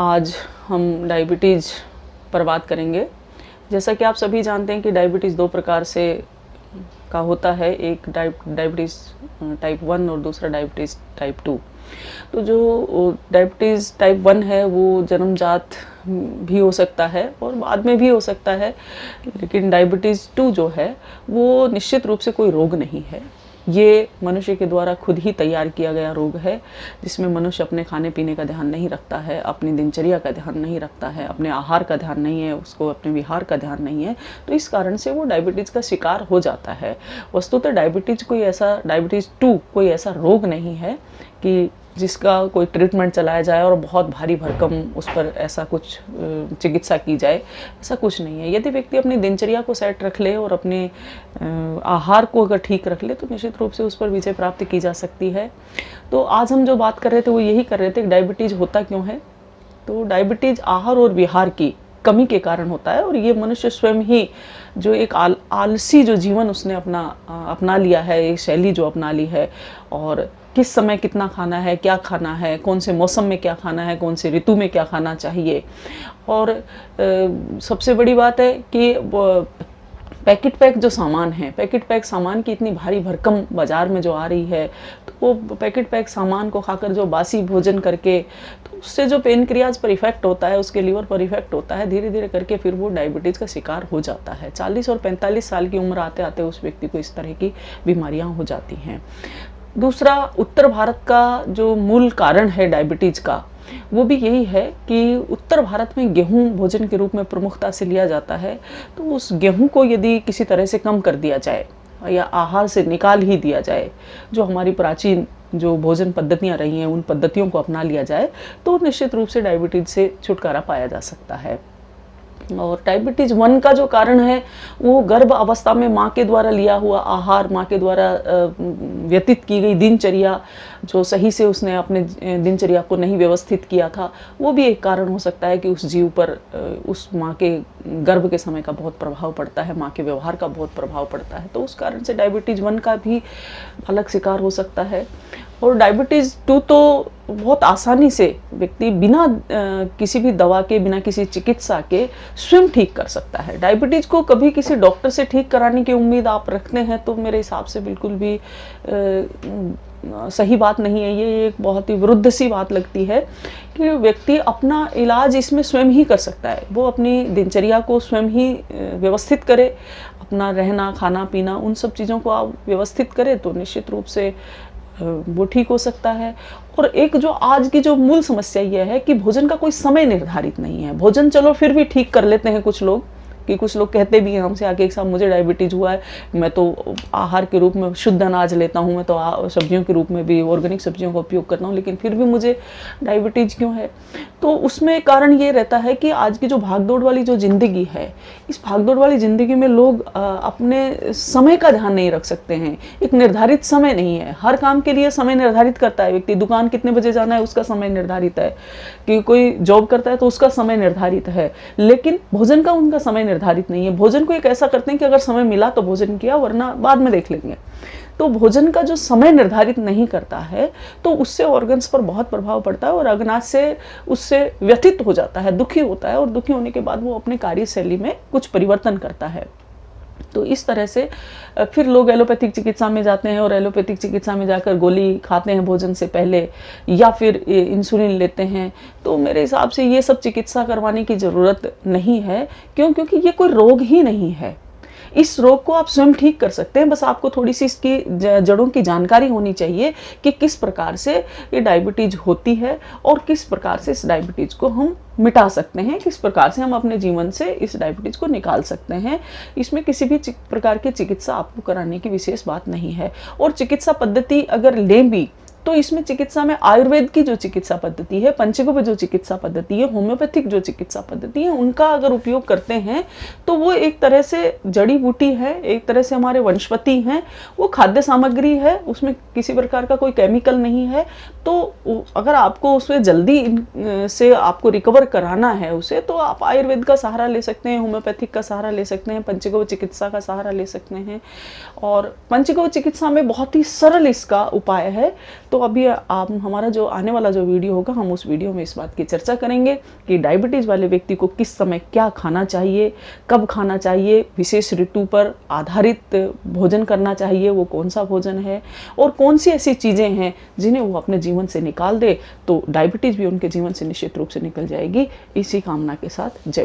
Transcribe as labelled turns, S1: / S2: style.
S1: आज हम डायबिटीज़ पर बात करेंगे। जैसा कि आप सभी जानते हैं कि डायबिटीज़ दो प्रकार से का होता है, एक डायबिटीज़ टाइप 1 और दूसरा डायबिटीज़ टाइप 2। तो जो डायबिटीज़ टाइप 1 है वो जन्मजात भी हो सकता है और बाद में भी हो सकता है, लेकिन डायबिटीज़ 2 जो है वो निश्चित रूप से कोई रोग नहीं है। ये मनुष्य के द्वारा खुद ही तैयार किया गया रोग है, जिसमें मनुष्य अपने खाने पीने का ध्यान नहीं रखता है, अपनी दिनचर्या का ध्यान नहीं रखता है, अपने आहार का ध्यान नहीं है, उसको अपने विहार का ध्यान नहीं है, तो इस कारण से वो डायबिटीज़ का शिकार हो जाता है। वस्तुतः डायबिटीज़ 2 कोई ऐसा रोग नहीं है कि जिसका कोई ट्रीटमेंट चलाया जाए और बहुत भारी भरकम उस पर ऐसा कुछ चिकित्सा की जाए, ऐसा कुछ नहीं है। यदि व्यक्ति अपनी दिनचर्या को सेट रख ले और अपने आहार को अगर ठीक रख ले तो निश्चित रूप से उस पर विजय प्राप्त की जा सकती है। तो आज हम जो बात कर रहे थे वो यही कर रहे थे कि डायबिटीज़ होता क्यों है। तो डायबिटीज़ आहार और विहार की कमी के कारण होता है और ये मनुष्य स्वयं ही जो एक आलसी जो जीवन उसने अपना लिया है, एक शैली जो अपना ली है, और किस समय कितना खाना है, क्या खाना है, कौन से मौसम में क्या खाना है, कौन से ऋतु में क्या खाना चाहिए। और सबसे बड़ी बात है कि पैकेट पैक जो सामान है, पैकेट पैक सामान की इतनी भारी भरकम बाज़ार में जो आ रही है, तो वो पैकेट पैक सामान को खाकर जो बासी भोजन करके, तो उससे जो पेनक्रियाज पर इफेक्ट होता है, उसके लीवर पर इफेक्ट होता है, धीरे धीरे करके फिर वो डायबिटीज़ का शिकार हो जाता है। 40 और 45 साल की उम्र आते आते उस व्यक्ति को इस तरह की बीमारियां हो जाती हैं। दूसरा, उत्तर भारत का जो मूल कारण है डायबिटीज़ का, वो भी यही है कि उत्तर भारत में गेहूं भोजन के रूप में प्रमुखता से लिया जाता है। तो उस गेहूं को यदि किसी तरह से कम कर दिया जाए या आहार से निकाल ही दिया जाए, जो हमारी प्राचीन जो भोजन पद्धतियां रही हैं उन पद्धतियों को अपना लिया जाए, तो निश्चित रूप से डायबिटीज़ से छुटकारा पाया जा सकता है। और डायबिटीज़ 1 का जो कारण है वो गर्भ अवस्था में माँ के द्वारा लिया हुआ आहार, माँ के द्वारा व्यतीत की गई दिनचर्या, जो सही से उसने अपने दिनचर्या को नहीं व्यवस्थित किया था, वो भी एक कारण हो सकता है कि उस जीव पर, उस माँ के गर्भ के समय का बहुत प्रभाव पड़ता है, माँ के व्यवहार का बहुत प्रभाव पड़ता है। तो उस कारण से डायबिटीज़ 1 का भी अलग शिकार हो सकता है। और डायबिटीज़ 2 तो बहुत आसानी से व्यक्ति बिना किसी भी दवा के, बिना किसी चिकित्सा के स्वयं ठीक कर सकता है। डायबिटीज़ को कभी किसी डॉक्टर से ठीक कराने की उम्मीद आप रखते हैं तो मेरे हिसाब से बिल्कुल भी सही बात नहीं है। ये एक बहुत ही विरुद्ध सी बात लगती है कि व्यक्ति अपना इलाज इसमें स्वयं ही कर सकता है। वो अपनी दिनचर्या को स्वयं ही व्यवस्थित करे, अपना रहना, खाना पीना, उन सब चीज़ों को आप व्यवस्थित करें तो निश्चित रूप से वो ठीक हो सकता है। और एक जो आज की जो मूल समस्या ये है कि भोजन का कोई समय निर्धारित नहीं है। भोजन चलो फिर भी ठीक कर लेते हैं कुछ लोग, कि कुछ लोग कहते भी हैं हमसे आके, एक साहब मुझे डायबिटीज़ हुआ है, मैं तो आहार के रूप में शुद्ध अनाज लेता हूँ, मैं तो सब्जियों के रूप में भी ऑर्गेनिक सब्जियों का उपयोग करता हूँ, लेकिन फिर भी मुझे डायबिटीज़ क्यों है। तो उसमें कारण ये रहता है कि आज की जो भागदौड़ वाली जो ज़िंदगी है, इस भागदौड़ वाली ज़िंदगी में लोग अपने समय का ध्यान नहीं रख सकते हैं। एक निर्धारित समय नहीं है, हर काम के लिए समय निर्धारित करता है व्यक्ति। दुकान कितने बजे जाना है उसका समय निर्धारित है, कि कोई जॉब करता है तो उसका समय निर्धारित है, लेकिन भोजन का उनका समय निर्धारित नहीं है। भोजन को एक ऐसा करते हैं कि अगर समय मिला तो भोजन किया, वरना बाद में देख लेंगे। तो भोजन का जो समय निर्धारित नहीं करता है तो उससे ऑर्गन्स पर बहुत प्रभाव पड़ता है और अग्नाशय से उससे व्यथित हो जाता है, दुखी होता है, और दुखी होने के बाद वो अपने कार्यशैली में कुछ परिवर्तन करता है। तो इस तरह से फिर लोग एलोपैथिक चिकित्सा में जाते हैं और एलोपैथिक चिकित्सा में जाकर गोली खाते हैं भोजन से पहले, या फिर इंसुलिन लेते हैं। तो मेरे हिसाब से ये सब चिकित्सा करवाने की ज़रूरत नहीं है। क्यों? क्योंकि ये कोई रोग ही नहीं है। इस रोग को आप स्वयं ठीक कर सकते हैं। बस आपको थोड़ी सी इसकी जड़ों की जानकारी होनी चाहिए कि किस प्रकार से ये डायबिटीज़ होती है और किस प्रकार से इस डायबिटीज़ को हम मिटा सकते हैं, किस प्रकार से हम अपने जीवन से इस डायबिटीज़ को निकाल सकते हैं। इसमें किसी भी प्रकार की चिकित्सा आपको कराने की विशेष बात नहीं है। और चिकित्सा पद्धति अगर लें भी तो इसमें चिकित्सा में आयुर्वेद की जो चिकित्सा पद्धति है, पंचगव्य जो चिकित्सा पद्धति है, होम्योपैथिक जो चिकित्सा पद्धति है, उनका अगर उपयोग करते हैं तो वो एक तरह से जड़ी बूटी है, एक तरह से हमारे वनस्पति हैं, वो खाद्य सामग्री है, उसमें किसी प्रकार का कोई केमिकल नहीं है। तो अगर आपको उसमें जल्दी से आपको रिकवर कराना है उसे, तो आप आयुर्वेद का सहारा ले सकते हैं, होम्योपैथिक का सहारा ले सकते हैं, पंचगव्य चिकित्सा का सहारा ले सकते हैं। और पंचगव्य चिकित्सा में बहुत ही सरल इसका उपाय है तो अभी आप हमारा जो आने वाला जो वीडियो होगा, हम उस वीडियो में इस बात की चर्चा करेंगे कि डायबिटीज़ वाले व्यक्ति को किस समय क्या खाना चाहिए, कब खाना चाहिए, विशेष ऋतु पर आधारित भोजन करना चाहिए, वो कौन सा भोजन है, और कौन सी ऐसी चीज़ें हैं जिन्हें वो अपने जीवन से निकाल दे तो डायबिटीज़ भी उनके जीवन से निश्चित रूप से निकल जाएगी। इसी कामना के साथ जय